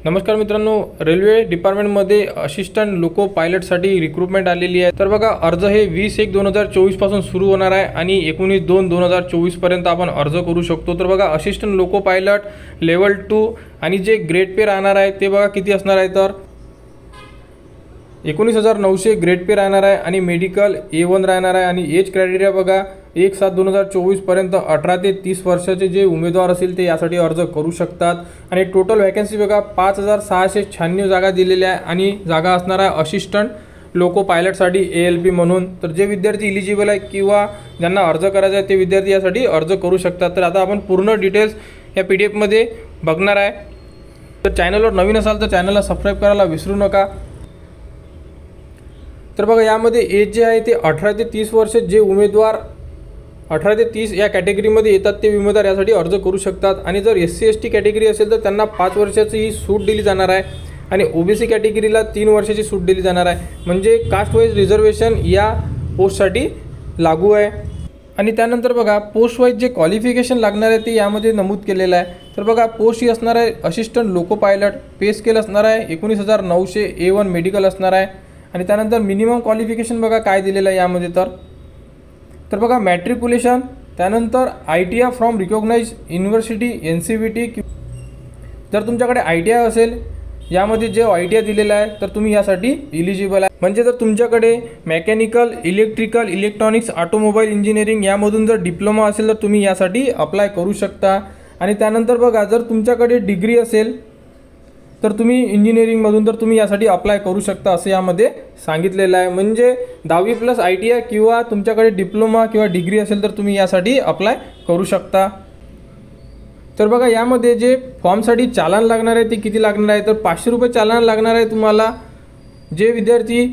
नमस्कार मित्रांनो, रेल्वे डिपार्टमेंटमध्ये असिस्टंट लोको पायलटसाठी रिक्रुटमेंट आलेली आहे। तर बघा, अर्ज हे 20/1/2024 पासून सुरू होणार आहे आणि 19/2/2024 पर्यंत आपण अर्ज करू शकतो। तर बघा, असिस्टंट लोको पायलट लेवल 2 आणि जे ग्रेड पे राहणार आहे ते बघा किती असणार आहे, तर 19,900 ग्रेड पे राहणार आहे आणि मेडिकल A1 राहणार आहे। आणि एज क्रायटेरिया बघा 1/7/2024 पर्यंत 18 ते 30 वर्षाचे जे उमेदवार असतील ते यासाठी अर्ज करू शकतात। आणि टोटल वॅकन्सी बघा 5,696 जागा दिलेल्या आहे आणि जागा असणार आहे असिस्टंट लोको पायलटसाठी ALP म्हणून। तर जे विद्यार्थी इलिजिबल आहे किंवा ज्यांना अर्ज करायचा आहे ते विद्यार्थी यासाठी अर्ज करू शकतात। तर आता आपण पूर्ण डिटेल्स या PDF मध्ये बघणार आहे। तर चॅनलवर नवीन असाल तर चॅनलला सबस्क्राईब करायला विसरू नका। तर बघा, यामध्ये एज जे आहे ते 18 ते 30 वर्ष जे उमेदवार 18 ते 30 या कॅटेगरीमध्ये येतात ते उमेदवार यासाठी अर्ज करू शकतात। आणि जर SC ST कॅटेगरी असेल तर त्यांना 5 वर्षाची ही सूट दिली जाणार आहे आणि OBC कॅटेगरीला 3 वर्षाची सूट दिली जाणार आहे। म्हणजे कास्ट वाईज रिझर्वेशन या पोस्टसाठी लागू आहे। आणि त्यानंतर बघा, पोस्ट वाईज जे क्वालिफिकेशन लागणार आहे ते यामध्ये नमूद केलेलं आहे। तर बघा, पोस्ट ही असणार आहे असिस्टंट लोको पायलट, पे स्केल असणार आहे 19,900, A1 मेडिकल असणार आहे। आणि त्यानंतर मिनिमम क्वालिफिकेशन बघा काय दिलेलं आहे यामध्ये, तर बघा मॅट्रिक्युलेशन, त्यानंतर ITI from recognise university NCVT। जर तुमच्याकडे ITI असेल यामध्ये जे ITI दिलेलं आहे तर तुम्ही यासाठी इलिजिबल आहे। म्हणजे जर तुमच्याकडे mechanical, electrical, electronics, automobile engineering यामधून जर डिप्लोमा असेल तर तुम्ही यासाठी अप्लाय करू शकता। आणि त्यानंतर बघा, जर तुमच्याकडे डिग्री असेल तर तुम्ही इंजिनिअरिंगमधून तर तुम्ही यासाठी अप्लाय करू शकता असं यामध्ये सांगितलेलं आहे। म्हणजे 10वी प्लस ITI किंवा तुमच्याकडे डिप्लोमा किंवा डिग्री असेल तर तुम्ही यासाठी अप्लाय करू शकता। तर बघा, यामध्ये जे फॉर्मसाठी चालान लागणार आहे ते किती लागणार आहे, तर 500 रुपये चालान लागणार आहे तुम्हाला जे विद्यार्थी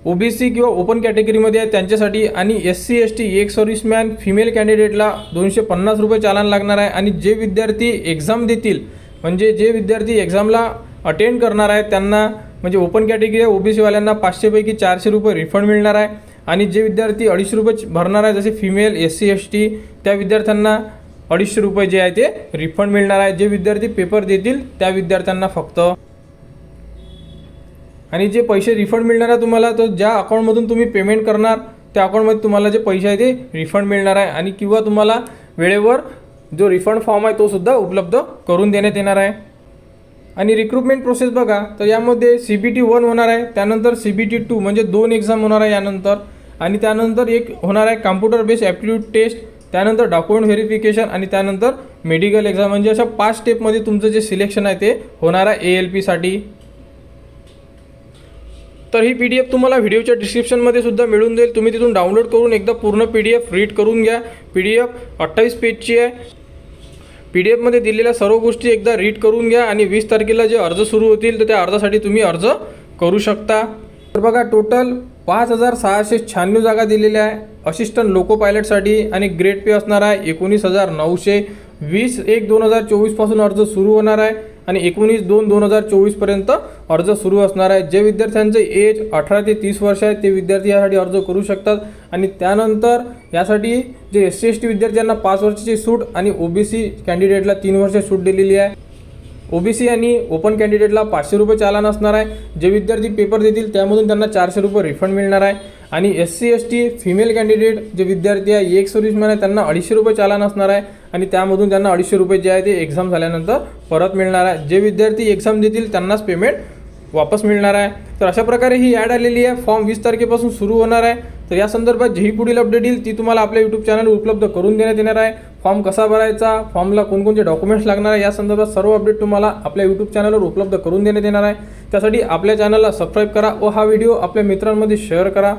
OBC किंवा ओपन कॅटेगरीमध्ये आहे त्यांच्यासाठी। आणि SC ST एक सर्व्हिसमॅन फिमेल कॅन्डिडेटला 250 रुपये चालान लागणार आहे। आणि जे विद्यार्थी एक्झाम देतील, म्हणजे जे विद्यार्थी एक्झामला अटेंड करणार आहेत त्यांना, म्हणजे ओपन कॅटेगरी OBC वाल्यांना 500 पैकी 400 रुपये रिफंड मिळणार आहे। आणि जे विद्यार्थी 250 रुपये भरणार आहे जसे फिमेल SC ST त्या विद्यार्थ्यांना 250 रुपये जे आहे ते रिफंड मिळणार आहे। जे विद्यार्थी पेपर देतील त्या विद्यार्थ्यांना फक्त। आणि जे पैसे रिफंड मिळणार आहे तुम्हाला, तर ज्या अकाउंटमधून तुम्ही पेमेंट करणार त्या अकाउंटमध्ये तुम्हाला जे पैसे आहे ते रिफंड मिळणार आहे। आणि किंवा तुम्हाला वेळेवर जो रिफंड फॉर्म आहे तो सुद्धा उपलब्ध करून देण्यात येणार आहे। आणि रिक्रुटमेंट प्रोसेस बघा, तर यामध्ये CBT 1 होणार आहे, त्यानंतर CBT 2 म्हणजे 2 एक्झाम होणार आहे यानंतर। आणि त्यानंतर एक होणार आहे कॉम्प्युटर बेस्ड ॲप्टिट्यूड टेस्ट, त्यानंतर डॉक्युमेंट व्हेरिफिकेशन आणि त्यानंतर मेडिकल एक्झाम। म्हणजे अशा 5 स्टेपमध्ये तुमचं जे सिलेक्शन आहे ते होणार आहे ALP साठी। तर ही PDF तुम्हाला व्हिडिओच्या डिस्क्रिप्शनमध्ये सुद्धा मिळून जाईल, तुम्ही तिथून डाउनलोड करून एकदा पूर्ण PDF रीड करून घ्या। PDF 28 पेजची आहे। PDF मध्ये दिलेल्या सर्व गोष्टी एकदा रीड करून घ्या आणि 20 तारखेला जे अर्ज सुरू होतील तर त्या अर्जासाठी तुम्ही अर्ज करू शकता। तर बघा, टोटल 5,696 जागा दिलेल्या आहे असिस्टंट लोको पायलटसाठी आणि ग्रेड पे असणार आहे 19,900। 20/1/2024 पासून अर्ज सुरू होणार आहे आणि 19/2/2024 पर्यंत अर्ज सुरू असणार आहे। जे विद्यार्थ्यांचे एज 18 ते 30 वर्ष आहे ते विद्यार्थी यासाठी अर्ज करू शकतात। आणि त्यानंतर यासाठी जे SC ST विद्यार्थ्यांना 5 वर्षाची सूट आणि OBC कॅन्डिडेटला 3 वर्ष सूट दिलेली आहे। OBC आणि ओपन कॅन्डिडेटला 500 रुपये चालान असणार आहे। जे विद्यार्थी पेपर देतील त्यामधून त्यांना 400 रुपये रिफंड मिळणार आहे। आणि SC ST फिमेल कॅन्डिडेट जे विद्यार्थी आहे एक सर्व्हिसमॅन आहे त्यांना 250 रुपये चालान असणार आहे आणि त्यामधून त्यांना 250 रुपये जे आहे ते एक्झाम झाल्यानंतर परत मिळणार आहे। जे विद्यार्थी एक्झाम देतील त्यांनाच पेमेंट वापस मिळणार आहे। तर अशा प्रकारे ही ॲड आलेली आहे। फॉर्म 20 तारखेपासून सुरू होणार आहे। तर या संदर्भात जी पुढील अपडेट येईल ती तुम्हाला आपल्या YouTube चॅनलवर उपलब्ध करून देण्यात येणार आहे। फॉर्म कसा भरायचा, फॉर्मला कोणकोणते डॉक्युमेंट्स लागणार आहे या संदर्भात सर्व अपडेट तुम्हाला आपल्या YouTube चॅनलवर उपलब्ध करून देण्यात येणार आहे। त्यासाठी आपल्या चॅनलला सबस्क्राईब करा व हा व्हिडिओ आपल्या मित्रांमध्ये शेअर करा।